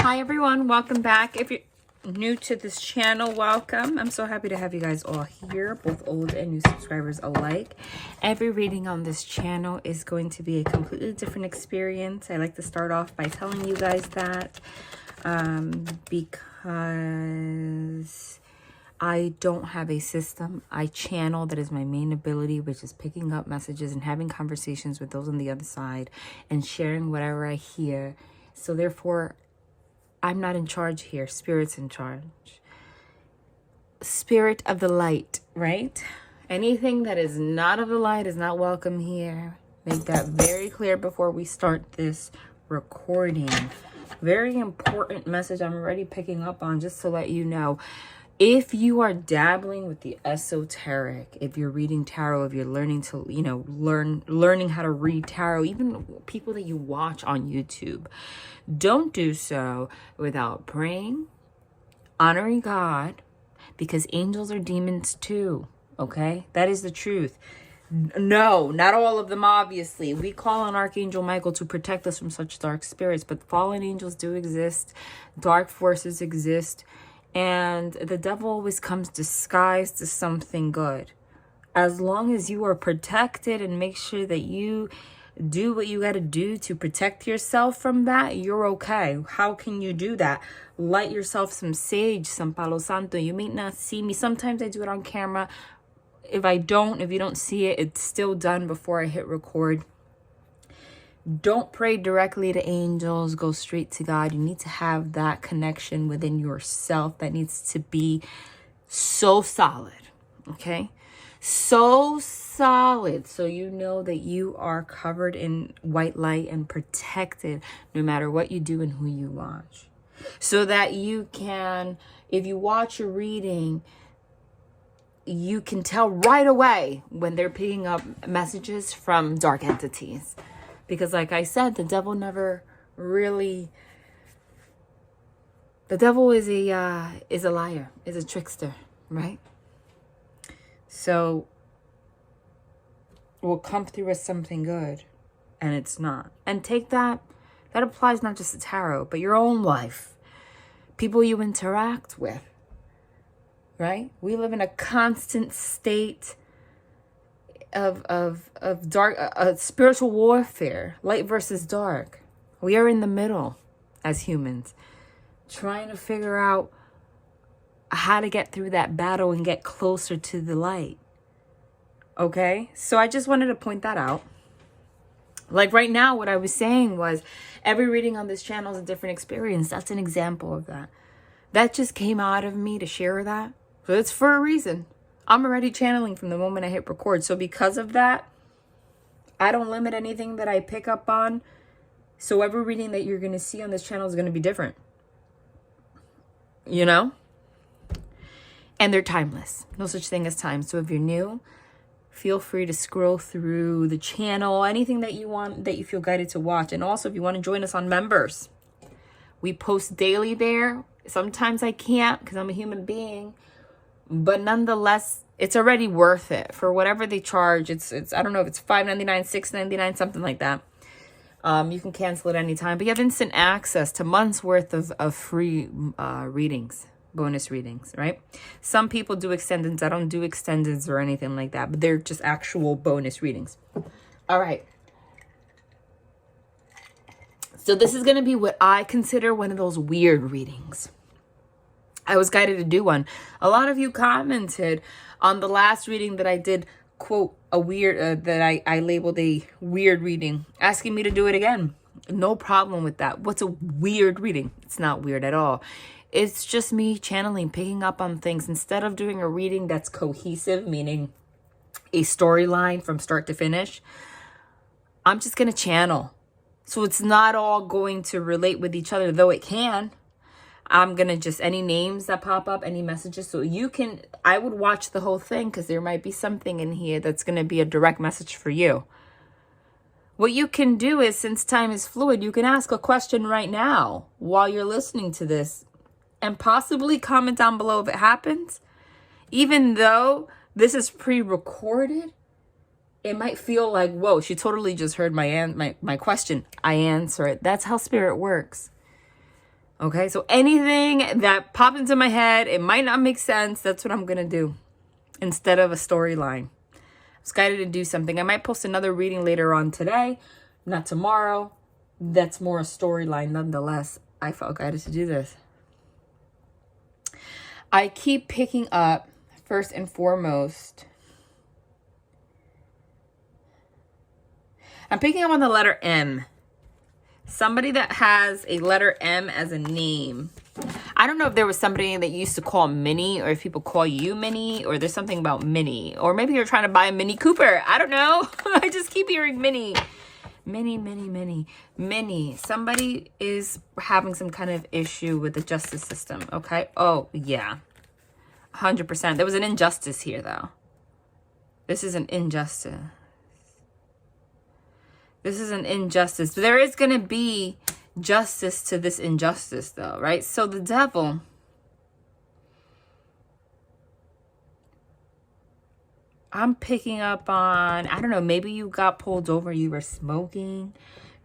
Hi everyone, welcome back. If you're new to this channel, welcome. I'm so happy to have you guys all here, both old and new subscribers alike. Every reading on this channel is going to be a completely different experience. I like to start off by telling you guys that because I don't have a system. I channel. That is my main ability, which is picking up messages and having conversations with those on the other side and sharing whatever I hear. So therefore, I'm not in charge here. Spirit's in charge. Spirit of the light, right? Anything that is not of the light is not welcome here. Make that very clear before we start this recording. Very important message I'm already picking up on, just to let you know. If you are dabbling with the esoteric, if you're reading tarot, if you're learning to, learning how to read tarot, even people that you watch on YouTube, don't do so without praying, honoring God, because angels are demons too, okay? That is the truth. No, not all of them, obviously. We call on Archangel Michael to protect us from such dark spirits, but fallen angels do exist. Dark forces exist. And the devil always comes disguised as something good. As long as you are protected and make sure that you do what you got to do to protect yourself from that, you're okay. How can you do that? Light yourself some sage, some palo santo. You may not see me. Sometimes I do it on camera. If you don't see it, it's still done before I hit record. Don't pray directly to angels. Go straight to God. You need to have that connection within yourself that needs to be so solid, okay? So solid, so you know that you are covered in white light and protected no matter what you do and who you watch. So that you can, if you watch a reading, you can tell right away when they're picking up messages from dark entities. Because like I said, the devil never really... The devil is a liar, is a trickster, right? So we'll come through as something good, and it's not. And take that applies not just to tarot, but your own life. People you interact with, right? We live in a constant state of dark, spiritual warfare, light versus dark. We are in the middle as humans, trying to figure out how to get through that battle and get closer to the light. Okay, so I just wanted to point that out. Like right now, what I was saying was every reading on this channel is a different experience. That's an example of that. That just came out of me to share that. So it's for a reason. I'm already channeling from the moment I hit record. So because of that, I don't limit anything that I pick up on. So every reading that you're going to see on this channel is going to be different. You know? And they're timeless. No such thing as time. So if you're new, feel free to scroll through the channel. Anything that you want, that you feel guided to watch. And also if you want to join us on Members. We post daily there. Sometimes I can't because I'm a human being. But nonetheless, it's already worth it for whatever they charge. It's I don't know if it's $5.99, $6.99, something like that. You can cancel at any time. But you have instant access to months worth of free readings, bonus readings, right? Some people do extendeds. I don't do extendeds or anything like that. But they're just actual bonus readings. All right. So this is going to be what I consider one of those weird readings. I was guided to do one. A lot of you commented on the last reading that I did, quote, a weird, that I labeled a weird reading, asking me to do it again. No problem with that. What's a weird reading? It's not weird at all. It's just me channeling, picking up on things. Instead of doing a reading that's cohesive, meaning a storyline from start to finish, I'm just going to channel. So it's not all going to relate with each other, though it can. I'm going to just, any names that pop up, any messages. So you can, I would watch the whole thing because there might be something in here that's going to be a direct message for you. What you can do is, since time is fluid, you can ask a question right now while you're listening to this and possibly comment down below if it happens. Even though this is pre-recorded, it might feel like, whoa, she totally just heard my question. I answer it. That's how spirit works. Okay, so anything that popped into my head, it might not make sense. That's what I'm going to do instead of a storyline. I was guided to do something. I might post another reading later on today, not tomorrow. That's more a storyline. Nonetheless, I felt guided to do this. I keep picking up, first and foremost, I'm picking up on the letter M. Somebody that has a letter M as a name. I don't know if there was somebody that you used to call Minnie, or if people call you Minnie, or there's something about Minnie. Or maybe you're trying to buy a Minnie Cooper. I don't know. I just keep hearing Minnie. Minnie. Somebody is having some kind of issue with the justice system, okay? Oh, yeah. 100%. There was an injustice here, though. This is an injustice. This is an injustice. There is going to be justice to this injustice, though, right? So the devil, I'm picking up on, I don't know, maybe you got pulled over, you were smoking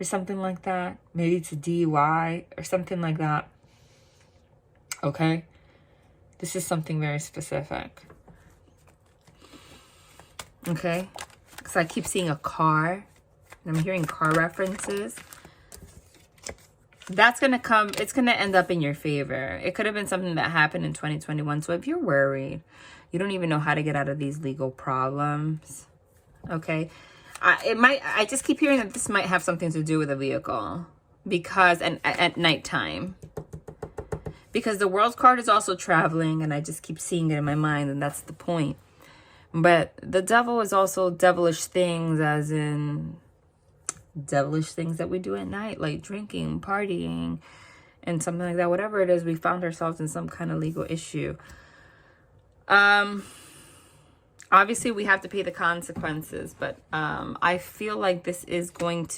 or something like that. Maybe it's a DUI or something like that. Okay? This is something very specific. Okay? Because I keep seeing a car. And I'm hearing car references. That's going to come, it's going to end up in your favor. It could have been something that happened in 2021. So if you're worried, you don't even know how to get out of these legal problems. Okay. I just keep hearing that this might have something to do with a vehicle. Because, and at nighttime. Because the World's card is also traveling. And I just keep seeing it in my mind. And that's the point. But the devil is also devilish things, as in devilish things that we do at night, like drinking, partying, and something like that. Whatever it is, we found ourselves in some kind of legal issue. Obviously we have to pay the consequences, but I feel like this is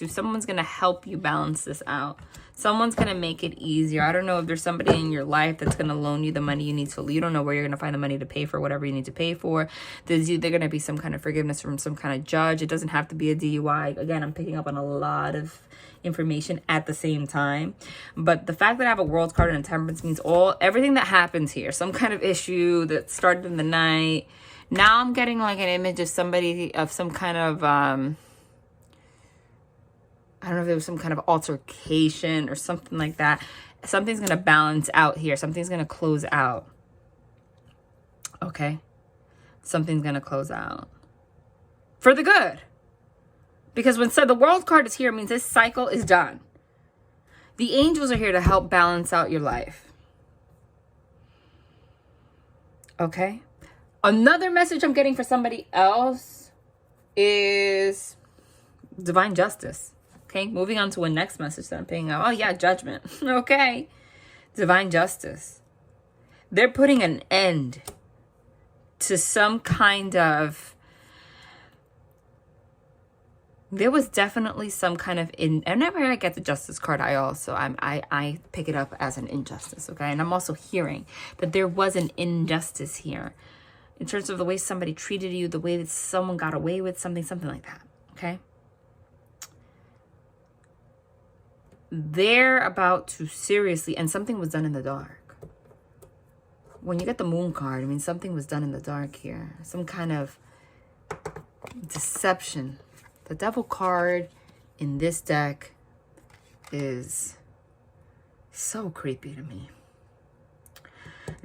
someone's going to help you balance this out. Someone's going to make it easier. I don't know if there's somebody in your life that's going to loan you the money you need to. You don't know where you're going to find the money to pay for whatever you need to pay for. There's going to be some kind of forgiveness from some kind of judge. It doesn't have to be a DUI. Again, I'm picking up on a lot of information at the same time. But the fact that I have a World card and a Temperance means everything that happens here, some kind of issue that started in the night. Now I'm getting like an image of somebody, of some kind of, I don't know if there was some kind of altercation or something like that. Something's going to balance out here. Something's going to close out. Okay? Something's going to close out. For the good. Because when the World card is here, it means this cycle is done. The angels are here to help balance out your life. Okay? Another message I'm getting for somebody else is divine justice. Okay, moving on to a next message that I'm picking up. Oh, yeah, judgment. Okay. Divine justice. They're putting an end to some kind of... There was definitely some kind of... Whenever I get the justice card, I pick it up as an injustice, okay? And I'm also hearing that there was an injustice here in terms of the way somebody treated you, the way that someone got away with something like that, okay? They're about to seriously, and something was done in the dark. When you get the Moon card, I mean, something was done in the dark here. Some kind of deception. The Devil card in this deck is so creepy to me.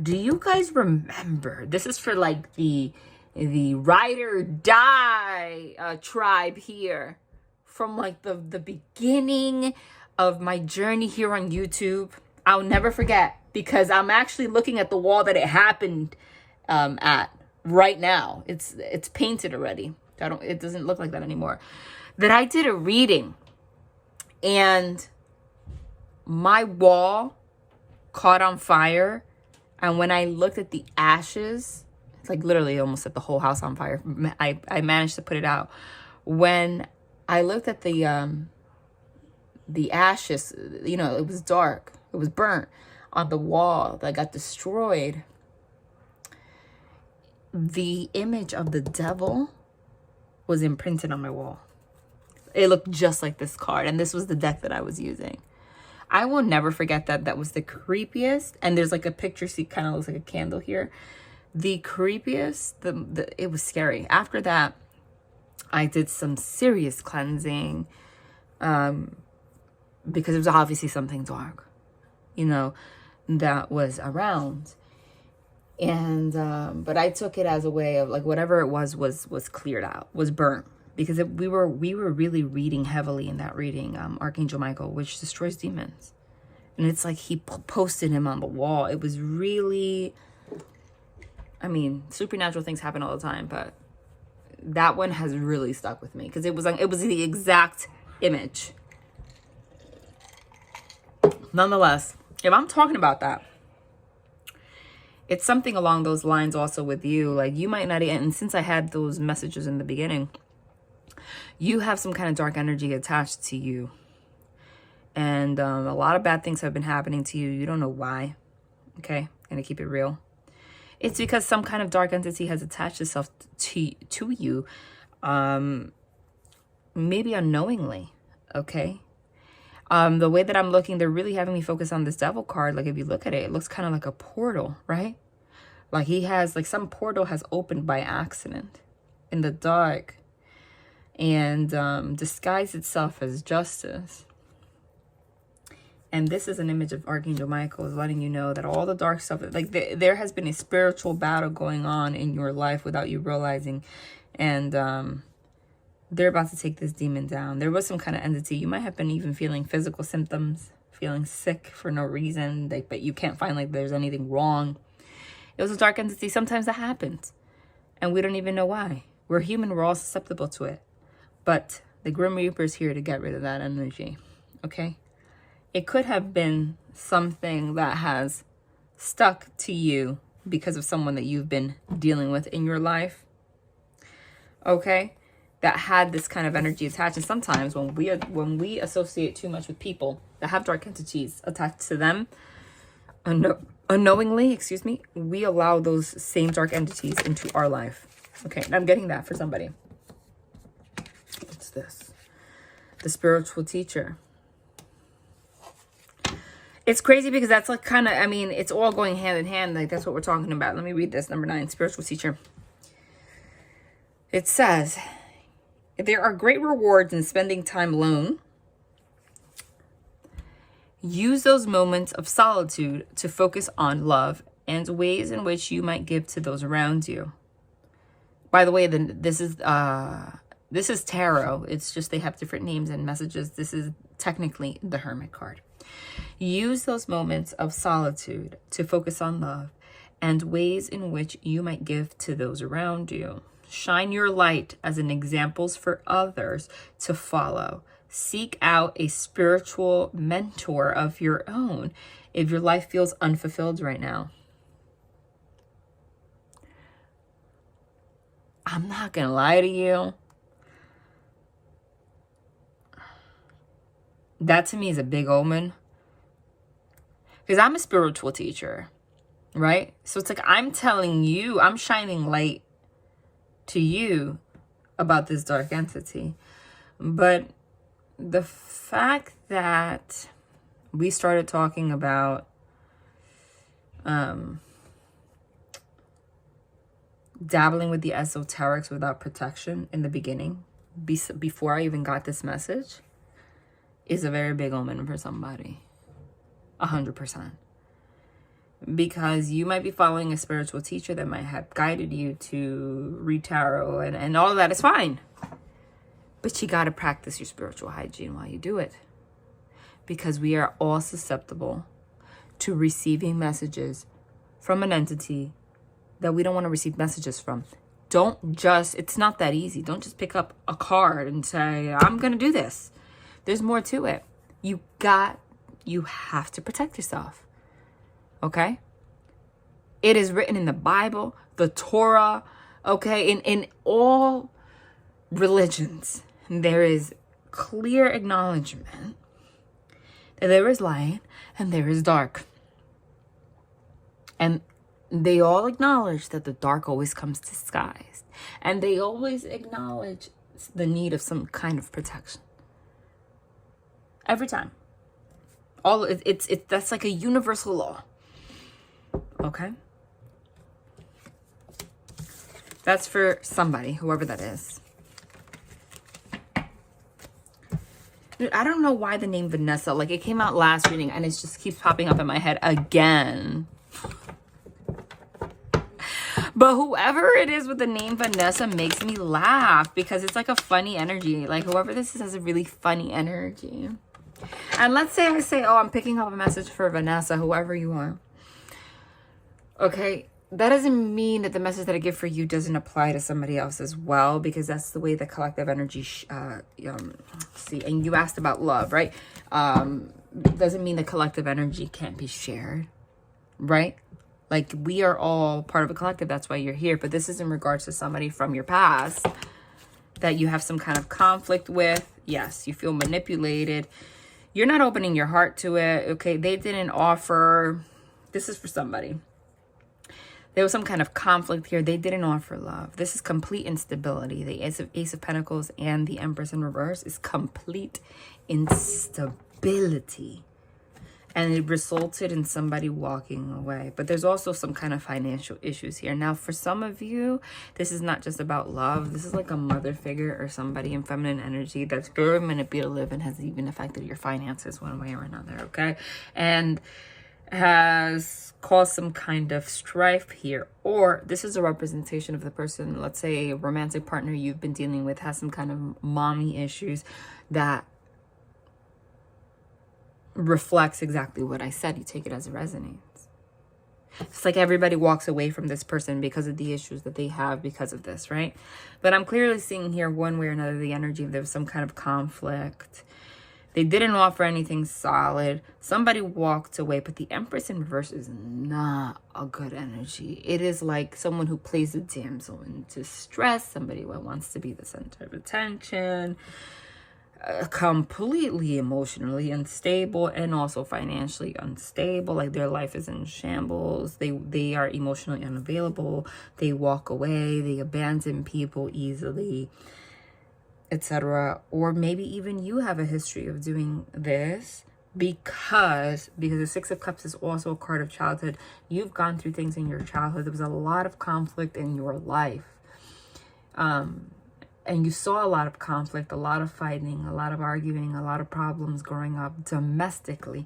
Do you guys remember? This is for like the ride or die tribe here. From like the beginning of my journey here on YouTube. I'll never forget, because I'm actually looking at the wall that it happened at right now. It's painted already. It doesn't look like that anymore. That I did a reading and my wall caught on fire, and when I looked at the ashes, it's like literally almost set the whole house on fire. I managed to put it out. When I looked at the ashes, you know, it was dark. It was burnt on the wall that got destroyed. The image of the devil was imprinted on my wall. It looked just like this card, and this was the deck that I was using. I will never forget that. That was the creepiest. And there's like a picture, see, kind of looks like a candle here. The creepiest, it was scary. After that, I did some serious cleansing, because it was obviously something dark, you know, that was around. And but I took it as a way of like whatever it was cleared out, was burnt, because we were really reading heavily in that reading Archangel Michael, which destroys demons. And it's like he posted him on the wall. It was really, I mean, supernatural things happen all the time, but that one has really stuck with me because it was the exact image. Nonetheless, if I'm talking about that, it's something along those lines also with you. Like you might not, and since I had those messages in the beginning, you have some kind of dark energy attached to you. And a lot of bad things have been happening to you. You don't know why. Okay, gonna keep it real. It's because some kind of dark entity has attached itself to you, maybe unknowingly, okay? The way that I'm looking, they're really having me focus on this devil card. Like if you look at it, it looks kind of like a portal, right? Like he has, like some portal has opened by accident in the dark and disguised itself as justice. And this is an image of Archangel Michael, is letting you know that all the dark stuff, like there has been a spiritual battle going on in your life without you realizing. And they're about to take this demon down. There was some kind of entity. You might have been even feeling physical symptoms, feeling sick for no reason, but you can't find like there's anything wrong. It was a dark entity. Sometimes that happens. And we don't even know why. We're human. We're all susceptible to it. But the Grim Reaper is here to get rid of that energy. Okay? It could have been something that has stuck to you because of someone that you've been dealing with in your life. Okay? That had this kind of energy attached. And sometimes when we associate too much with people that have dark entities attached to them, unknowingly, we allow those same dark entities into our life. Okay, and I'm getting that for somebody. What's this? The spiritual teacher. It's crazy because that's like kind of, I mean, it's all going hand in hand. Like that's what we're talking about. Let me read this. Number 9, spiritual teacher. It says, there are great rewards in spending time alone. Use those moments of solitude to focus on love and ways in which you might give to those around you. By the way, this is tarot. It's just they have different names and messages. This is technically the Hermit card. Use those moments of solitude to focus on love and ways in which you might give to those around you. Shine your light as an examples for others to follow. Seek out a spiritual mentor of your own if your life feels unfulfilled right now. I'm not going to lie to you. That to me is a big omen. Because I'm a spiritual teacher, right? So it's like I'm telling you, I'm shining light to you about this dark entity. But the fact that we started talking about dabbling with the esoterics without protection in the beginning, before I even got this message, is a very big omen for somebody. 100%. Because you might be following a spiritual teacher that might have guided you to read tarot and all of that is fine. But you got to practice your spiritual hygiene while you do it. Because we are all susceptible to receiving messages from an entity that we don't want to receive messages from. It's not that easy. Don't just pick up a card and say, I'm going to do this. There's more to it. You have to protect yourself. Okay? It is written in the Bible, the Torah, okay? In all religions, there is clear acknowledgement that there is light and there is dark. And they all acknowledge that the dark always comes disguised. And they always acknowledge the need of some kind of protection. Every time. It's that's like a universal law. Okay? That's for somebody, whoever that is. Dude, I don't know why the name Vanessa, like it came out last reading and it just keeps popping up in my head again. But whoever it is with the name Vanessa makes me laugh because it's like a funny energy. Like whoever this is has a really funny energy. And let's say I say, oh, I'm picking up a message for Vanessa, whoever you are. Okay, that doesn't mean that the message that I give for you doesn't apply to somebody else as well, because that's the way the collective energy, see, and you asked about love, right? Doesn't mean the collective energy can't be shared, right? Like we are all part of a collective, that's why you're here. But this is in regards to somebody from your past that you have some kind of conflict with. Yes, you feel manipulated. You're not opening your heart to it, okay? They didn't offer, this is for somebody. There was some kind of conflict here. They didn't offer love. This is complete instability. The Ace of Pentacles and the Empress in reverse is complete instability. And it resulted in somebody walking away. But there's also some kind of financial issues here. Now, for some of you, this is not just about love. This is like a mother figure or somebody in feminine energy that's very manipulative and has even affected your finances one way or another, okay? And has caused some kind of strife here. Or this is a representation of the person, let's say a romantic partner you've been dealing with has some kind of mommy issues that reflects exactly what I said. You take it as it resonates. It's like everybody walks away from this person because of the issues that they have because of this, right? But I'm clearly seeing here one way or another the energy of there was some kind of conflict. They didn't offer anything solid. Somebody walked away, but the Empress in reverse is not a good energy. It is like someone who plays the damsel in distress, somebody who wants to be the center of attention, completely emotionally unstable and also financially unstable. Like their life is in shambles. They are emotionally unavailable. They walk away. They abandon people easily, etc. Or maybe even you have a history of doing this because the Six of Cups is also a card of childhood. You've gone through things in your childhood. There was a lot of conflict in your life. And you saw a lot of conflict, a lot of fighting, a lot of arguing, a lot of problems growing up domestically,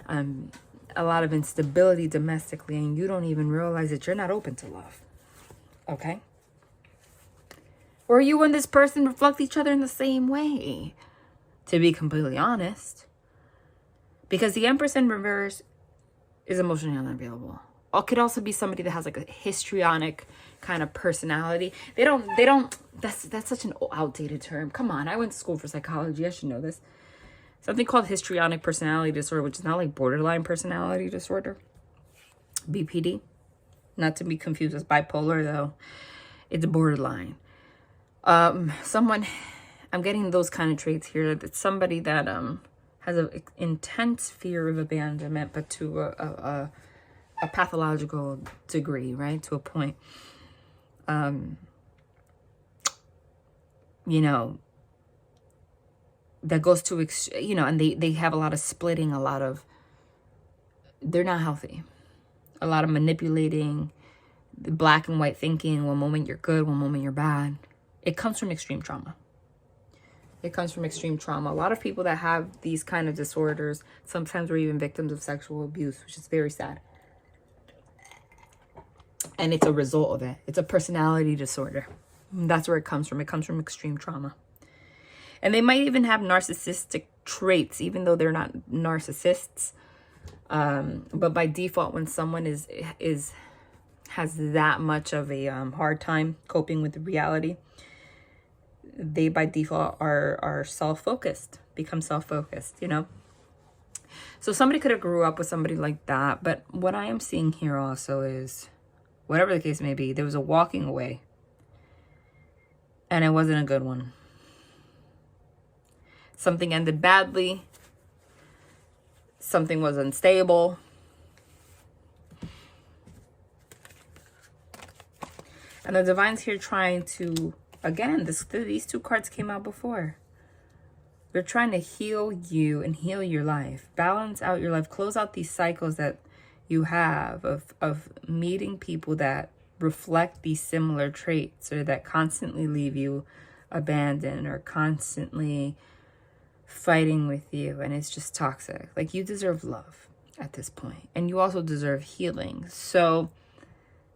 a lot of instability domestically, and you don't even realize that you're not open to love, okay? Or you and this person reflect each other in the same way, to be completely honest. Because the Empress in reverse is emotionally unavailable. It could also be somebody that has like a histrionic kind of personality. They don't, that's such an outdated term. Come on, I went to school for psychology. I should know this. Something called histrionic personality disorder, which is not like borderline personality disorder. BPD. Not to be confused with bipolar though. It's borderline. Someone, I'm getting those kind of traits here. It's somebody that has an intense fear of abandonment, but to a pathological degree, right? To a point. You know, that goes to, you know, and they have a lot of splitting, a lot of, they're not healthy. A lot of manipulating, black and white thinking. One moment you're good, one moment you're bad. It comes from extreme trauma. It comes from extreme trauma. A lot of people that have these kind of disorders, sometimes we're even victims of sexual abuse, which is very sad. And it's a result of it. It's a personality disorder. That's where it comes from. It comes from extreme trauma. And they might even have narcissistic traits, even though they're not narcissists. But by default, when someone has that much of a hard time coping with reality, they by default are self-focused, become self-focused, you know. So somebody could have grew up with somebody like that. But what I am seeing here also is, whatever the case may be, there was a walking away. And it wasn't a good one. Something ended badly. Something was unstable. And the Divine's here trying to, again, these two cards came out before. They're trying to heal you and heal your life, balance out your life, close out these cycles that you have of meeting people that reflect these similar traits, or that constantly leave you abandoned, or constantly fighting with you, and it's just toxic. Like, you deserve love at this point, and you also deserve healing. So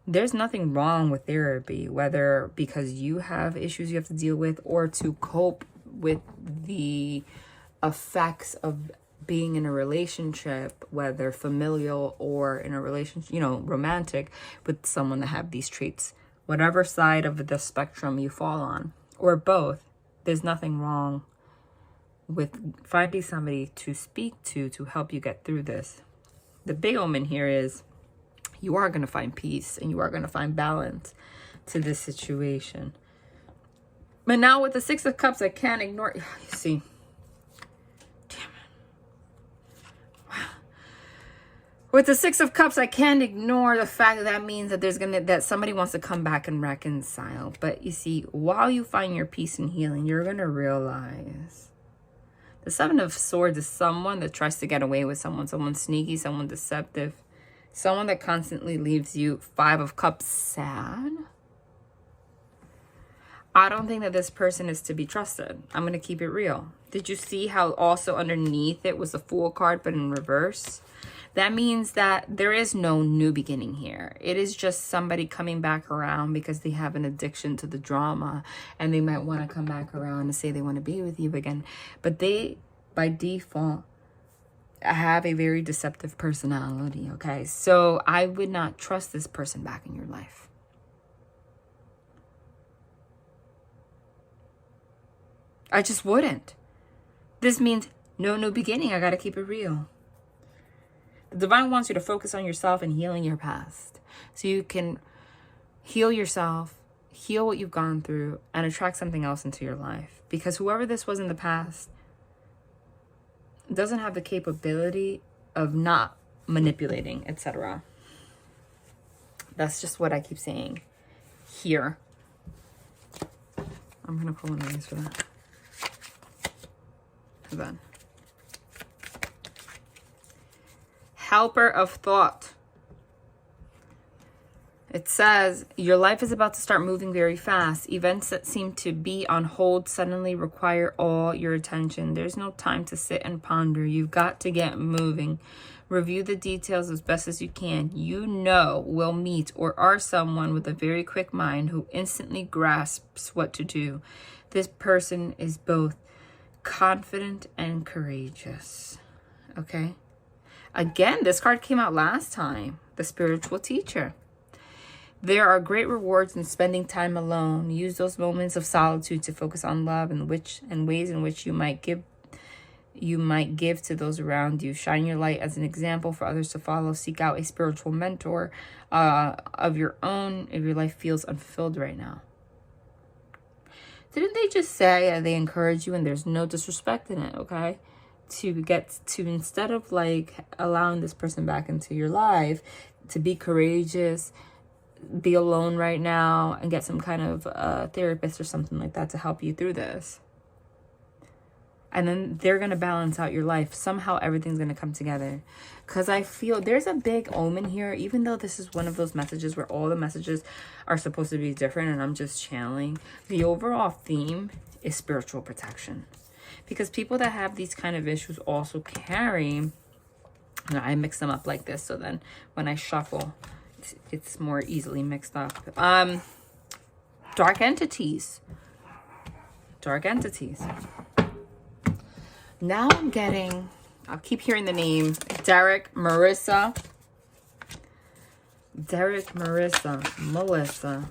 there's nothing wrong with therapy, whether because you have issues you have to deal with, or to cope with the effects of being in a relationship, whether familial or in a relationship, romantic, with someone that have these traits. Whatever side of the spectrum you fall on, or both, there's nothing wrong with finding somebody to speak to help you get through this. The big omen here is you are going to find peace, and you are going to find balance to this situation. But now with the Six of Cups, I can't ignore, you see, damn it. Wow. With the Six of Cups, I can't ignore the fact that means that that somebody wants to come back and reconcile. But you see, while you find your peace and healing, you're going to realize the Seven of Swords is someone that tries to get away with someone sneaky, someone deceptive, someone that constantly leaves you. Five of Cups, sad. I don't think that this person is to be trusted. I'm going to keep it real. Did you see how also underneath it was the Fool card, but in reverse? That means that there is no new beginning here. It is just somebody coming back around because they have an addiction to the drama, and they might want to come back around and say they want to be with you again. But they, by default, have a very deceptive personality, okay? So I would not trust this person back in your life. I just wouldn't. This means no new beginning. I got to keep it real. The divine wants you to focus on yourself and healing your past, so you can heal yourself, heal what you've gone through, and attract something else into your life. Because whoever this was in the past doesn't have the capability of not manipulating, etc. That's just what I keep saying here. I'm going to pull one of these for that. Hold on. Helper of Thought. It says, your life is about to start moving very fast. Events that seem to be on hold suddenly require all your attention. There's no time to sit and ponder. You've got to get moving. Review the details as best as you can. You will meet or are someone with a very quick mind who instantly grasps what to do. This person is both confident and courageous. Okay? Again, this card came out last time. The Spiritual Teacher. There are great rewards in spending time alone. Use those moments of solitude to focus on love and ways in which you might give to those around you. Shine your light as an example for others to follow. Seek out a spiritual mentor of your own if your life feels unfulfilled right now. Didn't they just say they encourage you, and there's no disrespect in it, okay? To instead of like allowing this person back into your life, to be courageous, be alone right now, and get some kind of therapist or something like that to help you through this. And then they're going to balance out your life. Somehow everything's going to come together. Because I feel there's a big omen here. Even though this is one of those messages where all the messages are supposed to be different and I'm just channeling, the overall theme is spiritual protection. Because people that have these kind of issues also carry, I mix them up like this, so then when I shuffle, it's more easily mixed up. Dark entities. Dark entities. Now I'm getting, I'll keep hearing the name, Derek, Marissa, Melissa,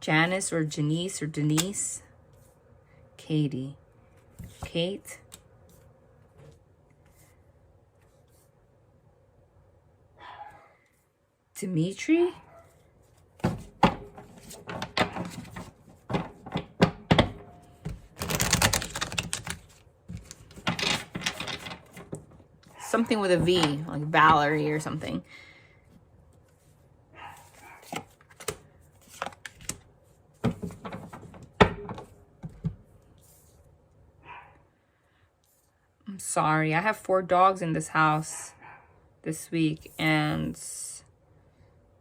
Janice or Janice or Denise, Katie, Kate, Dimitri, something with a V, like Valerie or something. sorry. I have 4 dogs in this house this week, and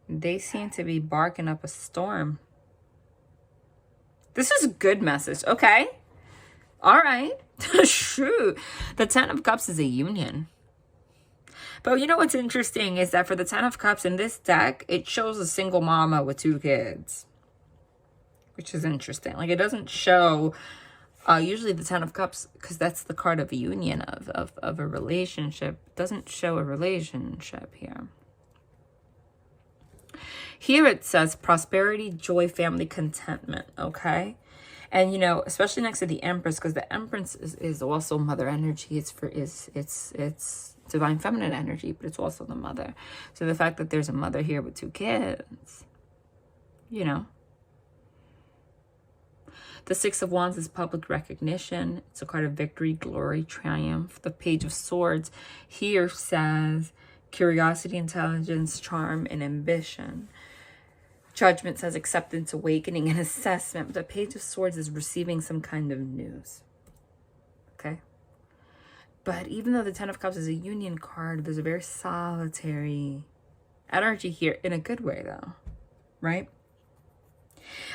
they seem to be barking up a storm. This is a good message. Okay. All right. True. The 10 of Cups is a union. But you know what's interesting is that for the 10 of Cups in this deck, it shows a single mama with 2 kids, which is interesting. Like, it doesn't show, usually the 10 of Cups, because that's the card of a union, of a relationship, doesn't show a relationship here. Here it says prosperity, joy, family, contentment, okay? And, you know, especially next to the Empress, because the Empress is also mother energy. It's divine feminine energy, but it's also the mother. So the fact that there's a mother here with 2 kids, you know. The 6 of Wands is public recognition. It's a card of victory, glory, triumph. The Page of Swords here says curiosity, intelligence, charm, and ambition. Judgment says acceptance, awakening, and assessment. The Page of Swords is receiving some kind of news. Okay? But even though the 10 of Cups is a union card, there's a very solitary energy here, in a good way though, right?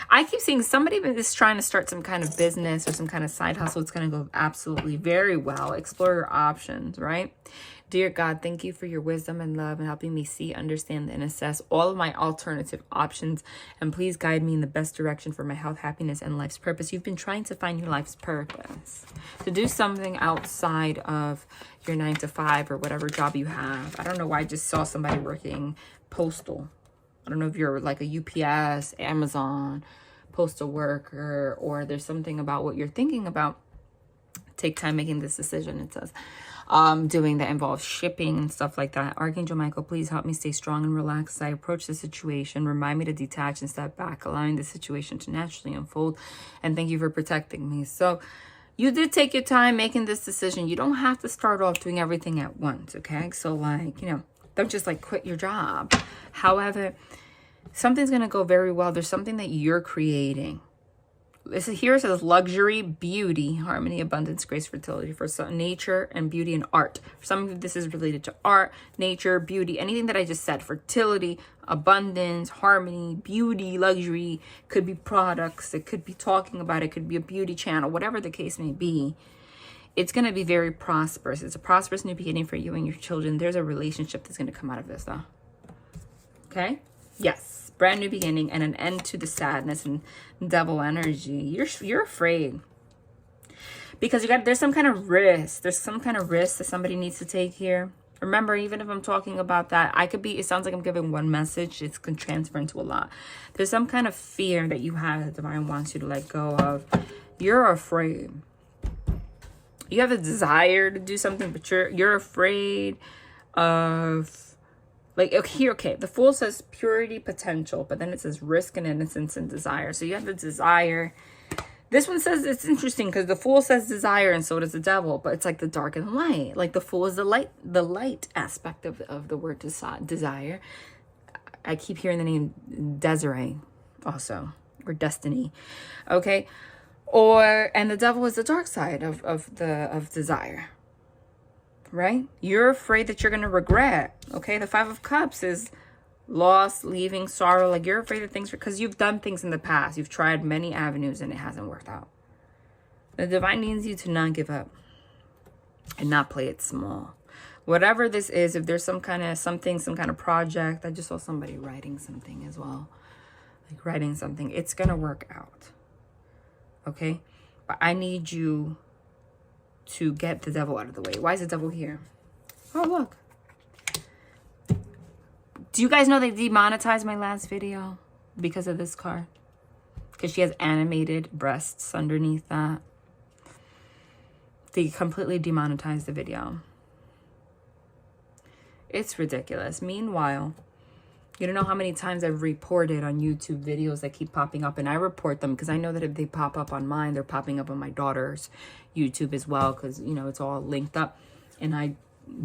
I keep seeing somebody is trying to start some kind of business or some kind of side hustle. It's going to go absolutely very well. Explore your options, right? Dear God, thank you for your wisdom and love and helping me see, understand, and assess all of my alternative options. And please guide me in the best direction for my health, happiness, and life's purpose. You've been trying to find your life's purpose. To do something outside of your 9 to 5 or whatever job you have. I don't know why I just saw somebody working postal. I don't know if you're like a UPS, Amazon, postal worker, or there's something about what you're thinking about. Take time making this decision, it says. Doing that involves shipping and stuff like that. Archangel Michael, please help me stay strong and relaxed as I approach the situation. Remind me to detach and step back, allowing the situation to naturally unfold. And thank you for protecting me. So you did take your time making this decision. You don't have to start off doing everything at once, okay? So like, you know, don't just like quit your job. However, something's going to go very well. There's something that you're creating. Here it says luxury, beauty, harmony, abundance, grace, fertility. For some, nature and beauty and art. For some of you, this is related to art, nature, beauty, anything that I just said. Fertility, abundance, harmony, beauty, luxury. Could be products. It could be talking about it. Could be a beauty channel. Whatever the case may be. It's going to be very prosperous. It's a prosperous new beginning for you and your children. There's a relationship that's going to come out of this, though. Okay? Yes. Brand new beginning and an end to the sadness and devil energy. You're afraid. Because there's some kind of risk. There's some kind of risk that somebody needs to take here. Remember, even if I'm talking about that, it sounds like I'm giving one message. It can transfer into a lot. There's some kind of fear that you have that Divine wants you to let go of. You're afraid. You have a desire to do something, but you're afraid of, like, here, okay, the Fool says purity, potential, but then it says risk and innocence and desire. So you have the desire. This one says, it's interesting because the Fool says desire and so does the Devil, but it's like the dark and the light. Like the Fool is the light aspect of the word desire. I keep hearing the name Desiree also, or Destiny. Okay. And the Devil is the dark side of desire. Right? You're afraid that you're going to regret. Okay? The 5 of Cups is loss, leaving, sorrow. Like, you're afraid of things because you've done things in the past. You've tried many avenues and it hasn't worked out. The Divine needs you to not give up and not play it small. Whatever this is, if there's some kind of project. I just saw somebody writing something as well. Like writing something. It's going to work out. Okay? But I need you to get the Devil out of the way. Why is the Devil here? Oh, look. Do you guys know they demonetized my last video because of this card? Because she has animated breasts underneath that. They completely demonetized the video. It's ridiculous. Meanwhile, you don't know how many times I've reported on YouTube videos that keep popping up, and I report them because I know that if they pop up on mine, they're popping up on my daughter's YouTube as well, because, you know, it's all linked up, and I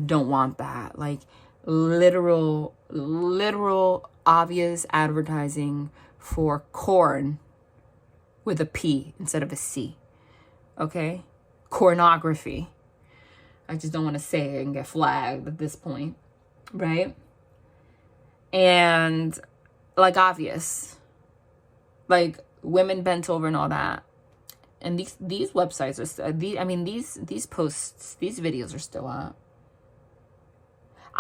don't want that. Like, literal obvious advertising for corn with a P instead of a C. Okay? Cornography. I just don't want to say it and get flagged at this point, right? And like obvious, like women bent over and all that. And these websites are still, these posts, these videos are still up.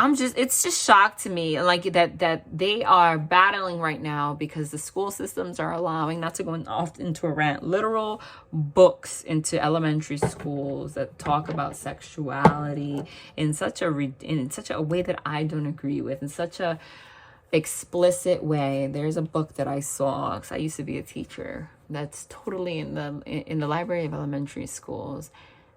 It's just shock to me, like that they are battling right now because the school systems are allowing, not to go off into a rant, literal books into elementary schools that talk about sexuality in such a way that I don't agree with, in such a explicit way. There's a book that I saw, because I used to be a teacher, that's totally in the library of elementary schools,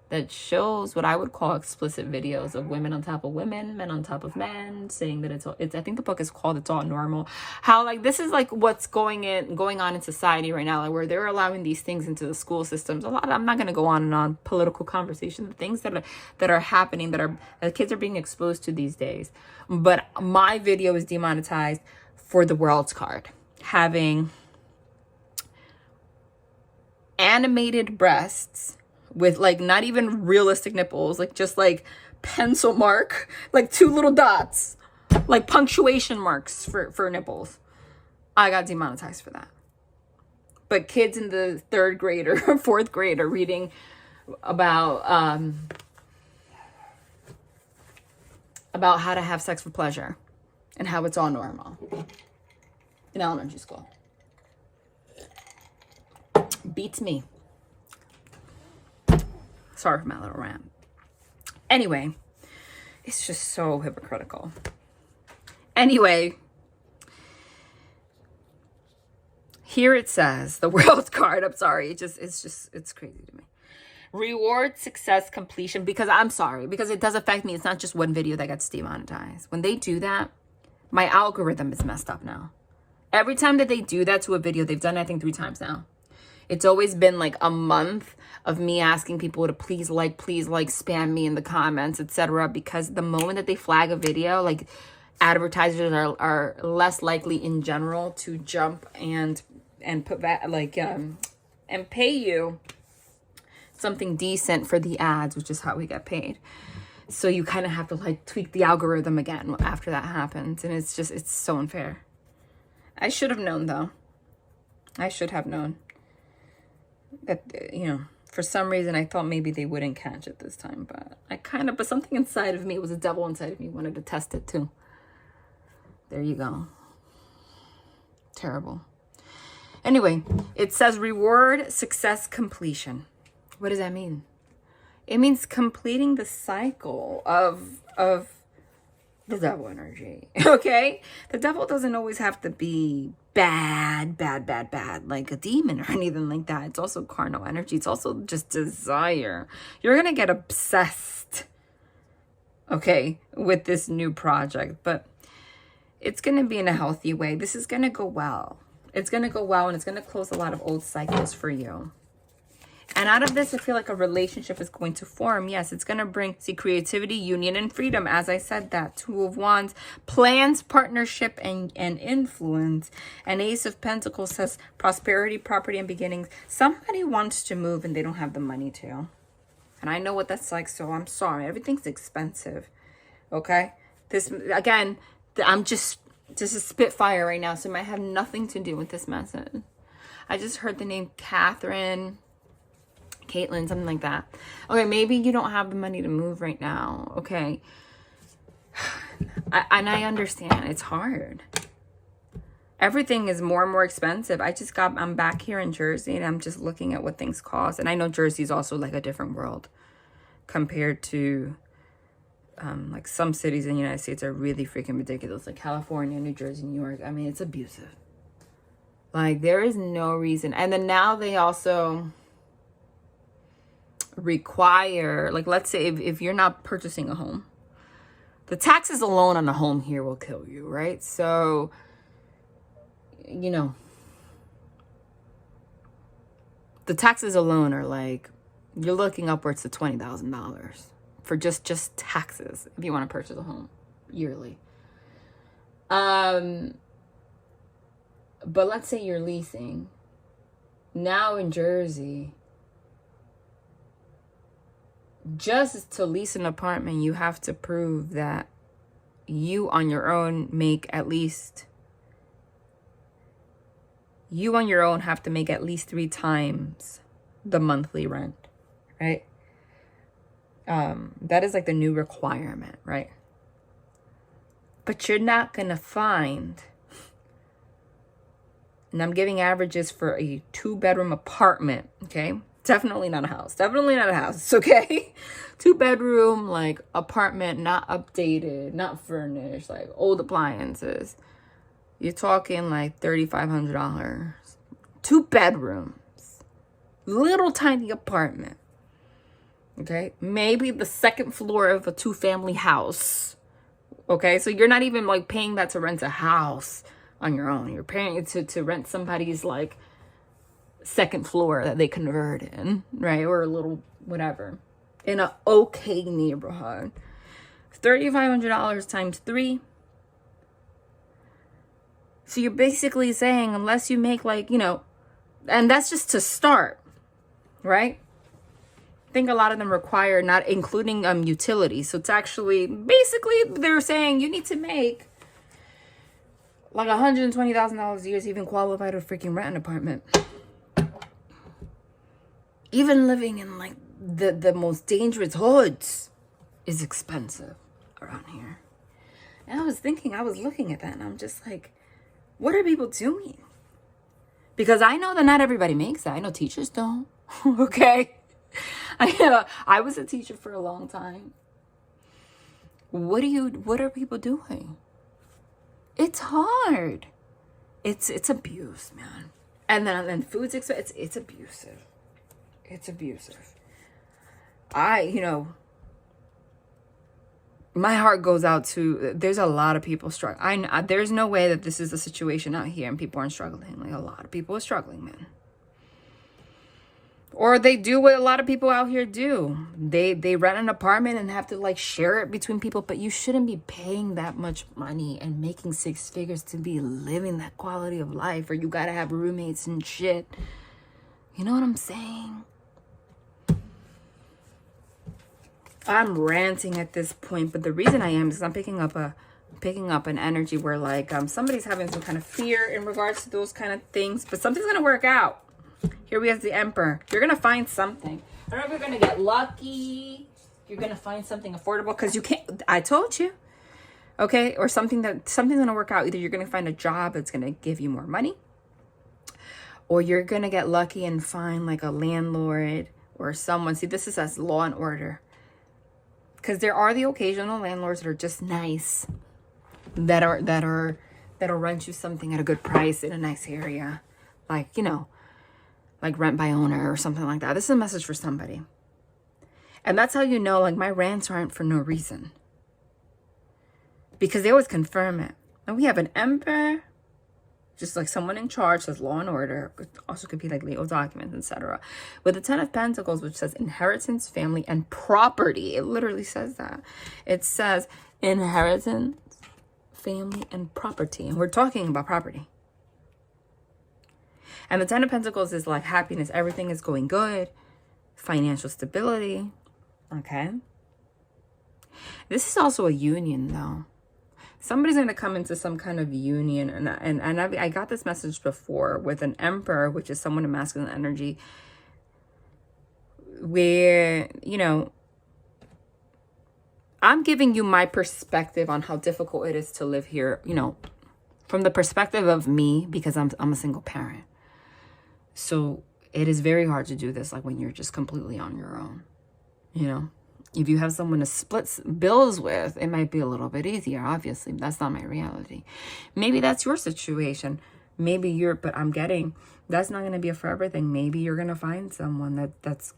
that shows what I would call explicit videos of women on top of women, men on top of men, saying that it's I think the book is called It's All Normal. How like this is like what's going on in society right now, like where they're allowing these things into the school systems. I'm not going to go on and on political conversation, the things that are happening, that kids are being exposed to these days. But my video is demonetized for the World's Card, having animated breasts with like not even realistic nipples, like just like pencil mark, like 2 little dots, like punctuation marks for nipples. I got demonetized for that. But kids in the 3rd grade or 4th grade are reading about how to have sex for pleasure and how it's all normal in elementary school. Beats me. Sorry for my little rant. Anyway, it's just so hypocritical. Anyway, here it says, the World's Card, I'm sorry, it's crazy to me. Reward success completion, because I'm sorry, because it does affect me. It's not just one video that gets demonetized. When they do that, my algorithm is messed up now. Every time that they do that to a video, they've done it, I think 3 times now. It's always been like a month of me asking people to please like, spam me in the comments, etc. Because the moment that they flag a video, like advertisers are less likely in general to jump and put that like and pay you something decent for the ads, which is how we get paid. So you kind of have to like tweak the algorithm again after that happens, and it's so unfair. I should have known though. I should have known that, for some reason I thought maybe they wouldn't catch it this time, but something inside of me, it was a devil inside of me, wanted to test it too. There you go. Terrible. Anyway, it says reward success completion. What does that mean? It means completing the cycle of the devil energy. Okay? The devil doesn't always have to be bad, like a demon or anything like that. It's also carnal energy. It's also just desire. You're going to get obsessed, okay, with this new project, but it's going to be in a healthy way. This is going to go well. It's going to go well, and it's going to close a lot of old cycles for you. And out of this, I feel like a relationship is going to form. Yes, it's going to bring, creativity, union, and freedom. As I said, that 2 of Wands, plans, partnership, and influence. And Ace of Pentacles says prosperity, property, and beginnings. Somebody wants to move and they don't have the money to. And I know what that's like, so I'm sorry. Everything's expensive. Okay? This, again, this is Spitfire right now, so it might have nothing to do with this message. I just heard the name Catherine, Caitlin, something like that. Okay, maybe you don't have the money to move right now. Okay. I understand. It's hard. Everything is more and more expensive. I'm back here in Jersey, and I'm just looking at what things cost. And I know Jersey is also like a different world compared to like some cities in the United States are really freaking ridiculous. Like California, New Jersey, New York. I mean, it's abusive. Like there is no reason. And then now they also require, like, let's say if you're not purchasing a home, the taxes alone on a home here will kill you, right? So, the taxes alone are like, you're looking upwards to $20,000 for just taxes if you want to purchase a home yearly. But let's say you're leasing. Now in Jersey, just to lease an apartment, you have to prove that you on your own make at least, you on your own have to make at least 3 times the monthly rent, right? That is like the new requirement, right? But you're not gonna find, and I'm giving averages for a 2-bedroom apartment, okay? Definitely not a house. Definitely not a house, okay? 2-bedroom, like, apartment, not updated, not furnished, like, old appliances. You're talking, like, $3,500. 2 bedrooms. Little tiny apartment. Okay? Maybe the 2nd floor of a 2-family house. Okay? So you're not even, like, paying that to rent a house on your own. You're paying it to rent somebody's, like, 2nd floor that they convert in, right? Or a little whatever in an okay neighborhood. $3,500 times 3. So you're basically saying, unless you make, like, you know, and that's just to start, right? I think a lot of them require not including utilities. So it's actually basically they're saying you need to make like $120,000 a year to even qualify to freaking rent an apartment. Even living in like the most dangerous hoods is expensive around here. And I was looking at that and I'm just like, what are people doing? Because I know that not everybody makes that. I know teachers don't. Okay. I was a teacher for a long time. What are people doing? It's hard. It's abuse, man. And then food's expensive. It's abusive. It's abusive. My heart goes out to, there's a lot of people struggling. There's no way that this is the situation out here and people aren't struggling. Like, a lot of people are struggling, man. Or they do what a lot of people out here do. They rent an apartment and have to, like, share it between people. But you shouldn't be paying that much money and making 6 figures to be living that quality of life. Or you gotta have roommates and shit. You know what I'm saying? I'm ranting at this point, but the reason I am is I'm picking up an energy where, like, somebody's having some kind of fear in regards to those kind of things, but something's gonna work out. Here we have the Emperor. You're gonna find something. I don't know if you're gonna get lucky. You're gonna find something affordable because you can't. I told you, okay? Or something's gonna work out. Either you're gonna find a job that's gonna give you more money, or you're gonna get lucky and find like a landlord or someone. See, this is as law and order. Because there are the occasional landlords that are just nice, that'll rent you something at a good price in a nice area, like, you know, like rent by owner or something like that. This is a message for somebody, and that's how you know, like, my rants aren't for no reason, because they always confirm it. And we have an Emperor, just like someone in charge, says law and order. Also could be like legal documents, etc. With the 10 of Pentacles, which says inheritance, family, and property. It literally says that. It says inheritance, family, and property. And we're talking about property. And the 10 of Pentacles is like happiness. Everything is going good. Financial stability. Okay. This is also a union, though. Somebody's going to come into some kind of union. And I got this message before with an Emperor, which is someone in masculine energy, where, you know, I'm giving you my perspective on how difficult it is to live here, you know, from the perspective of me, because I'm a single parent. So it is very hard to do this, like, when you're just completely on your own, you know. If you have someone to split bills with, it might be a little bit easier. Obviously, that's not my reality. Maybe that's your situation. Maybe but I'm getting, that's not going to be a forever thing. Maybe you're going to find someone that's,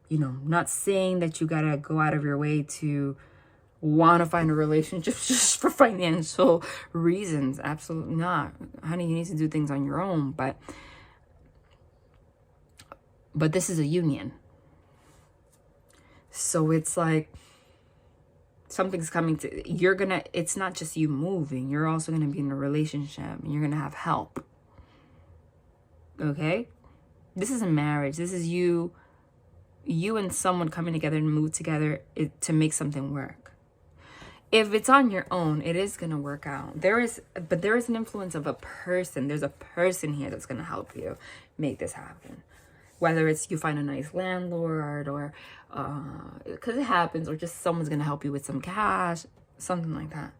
you know, not saying that you got to go out of your way to want to find a relationship just for financial reasons. Absolutely not. Honey, you need to do things on your own. But this is a union. So it's like something's coming to, it's not just you moving. You're also going to be in a relationship and you're going to have help. Okay? This is a marriage. This is you you and someone coming together and move together to make something work. If it's on your own, it is going to work out. But there is an influence of a person. There's a person here that's going to help you make this happen. Whether it's you find a nice landlord or, because it happens, or just someone's going to help you with some cash, something like that.